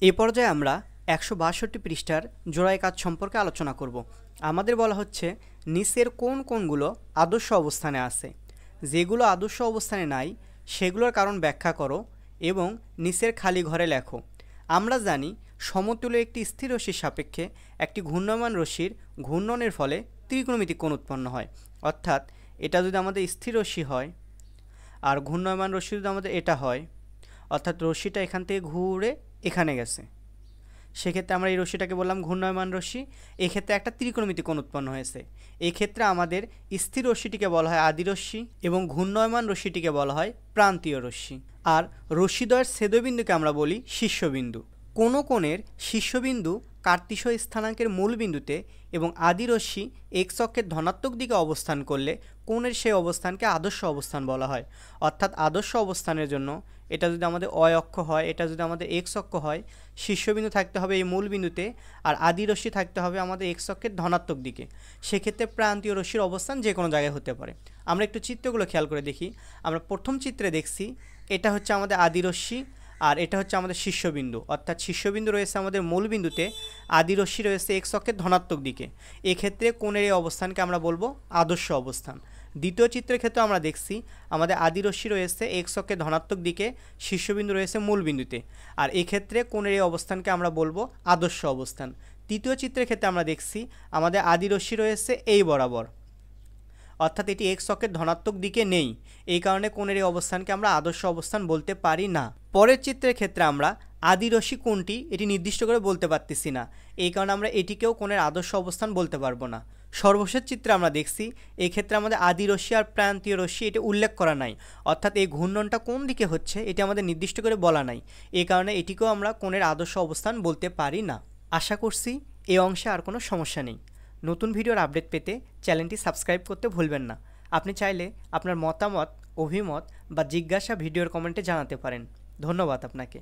এ পর্যায়ে আমরা ১৬২ পৃষ্ঠার জোড়ায় কাজ সম্পর্কে আলোচনা করব। আমাদের বলা হচ্ছে নিচের কোন কোনগুলো আদর্শ অবস্থানে আছে, যেগুলো আদর্শ অবস্থানে নাই সেগুলোর কারণ ব্যাখ্যা করো এবং নিচের খালি ঘরে লেখো। আমরা জানি সমতুল্য একটি স্থির রশ্মির সাপেক্ষে একটি ঘূর্ণয়মান রশ্মির ঘূর্ণনের ফলে ত্রিকোণমিতিক কোণ উৎপন্ন হয়। অর্থাৎ এটা যদি আমাদের স্থির রশ্মি হয় আর ঘূর্ণয়মান রশ্মি যদি আমাদের এটা হয়, অর্থাৎ রশ্মিটা এখান থেকে ঘুরে এখানে গেছে, সেক্ষেত্রে আমরা এই রশ্মিটাকে বললাম ঘূর্ণয়মান রশ্মি। এক্ষেত্রে একটা ত্রিকোণমিতিক কোণ উৎপন্ন হয়েছে। এক্ষেত্রে আমাদের স্থির রশ্মিটিকে বলা হয় আদি রশ্মি এবং ঘূর্ণয়মান রশ্মিটিকে বলা হয় প্রান্তীয় রশ্মি। আর রশ্মিদ্বয়ের ছেদবিন্দুকে আমরা বলি শীর্ষবিন্দু। কোনো কোণের শীর্ষবিন্দু কার্তেশীয় স্থানাঙ্কের মূল বিন্দুতে এবং আদি রশ্মি এক্স অক্ষের ধনাত্মক দিকে অবস্থান করলে কোণের সেই অবস্থানকে আদর্শ অবস্থান বলা হয়। অর্থাৎ আদর্শ অবস্থানের জন্য এটা যদি আমাদের অয় অক্ষ হয়, এটা যদি আমাদের এক্স অক্ষ হয়, শীর্ষবিন্দু থাকতে হবে এই মূল বিন্দুতে আর আদি রশ্মি থাকতে হবে আমাদের এক্স অক্ষের ধনাত্মক দিকে। সেক্ষেত্রে প্রান্তীয় রশ্মির অবস্থান যে কোনো জায়গায় হতে পারে। আমরা একটু চিত্রগুলো খেয়াল করে দেখি। আমরা প্রথম চিত্রে দেখছি এটা হচ্ছে আমাদের আদি রশ্মি আর এটা হচ্ছে আমাদের শীর্ষবিন্দু। অর্থাৎ শীর্ষবিন্দু রয়েছে আমাদের মূল বিন্দুতে, আদি রশ্মি রয়েছে এক্স অক্ষের ধনাত্মক দিকে। এক্ষেত্রে কোণের এই অবস্থানকে আমরা বলবো আদর্শ অবস্থান। দ্বিতীয় চিত্রের ক্ষেত্রে আমরা দেখছি আমাদের আদি রশ্মি রয়েছে এক্স অক্ষের ধনাত্মক দিকে, শীর্ষবিন্দু রয়েছে মূল বিন্দুতে, আর এক্ষেত্রে কোণের এই অবস্থানকে আমরা বলবো আদর্শ অবস্থান। তৃতীয় চিত্রের ক্ষেত্রে আমরা দেখছি আমাদের আদি রশ্মি রয়েছে এই বরাবর, অর্থাৎ এটি এক্স অক্ষের ধনাত্মক দিকে নেই, এই কারণে কোণের এই অবস্থানকে আমরা আদর্শ অবস্থান বলতে পারি না। পরের চিত্রের ক্ষেত্রে আমরা আদি রশ্মি কোনটি এটি নির্দিষ্ট করে বলতে পারতেছি না, এই কারণে আমরা এটিকেও কোণের আদর্শ অবস্থান বলতে পারবো না। সর্বশেষ চিত্রে আমরা দেখছি এক্ষেত্রে আমাদের আদি রশ্মি আর প্রান্তীয় রশ্মি এটি উল্লেখ করা নাই, অর্থাৎ এই ঘূর্ণনটা কোন দিকে হচ্ছে এটি আমাদের নির্দিষ্ট করে বলা নাই, এই কারণে এটিকেও আমরা কোণের আদর্শ অবস্থান বলতে পারি না। আশা করছি এই অংশে আর কোনো সমস্যা নেই। নতুন ভিডিওর আপডেট পেতে চ্যানেলটি সাবস্ক্রাইব করতে ভুলবেন না। আপনি চাইলে আপনার মতামত, অভিমত বা জিজ্ঞাসা ভিডিওর কমেন্টে জানাতে পারেন। ধন্যবাদ আপনাকে।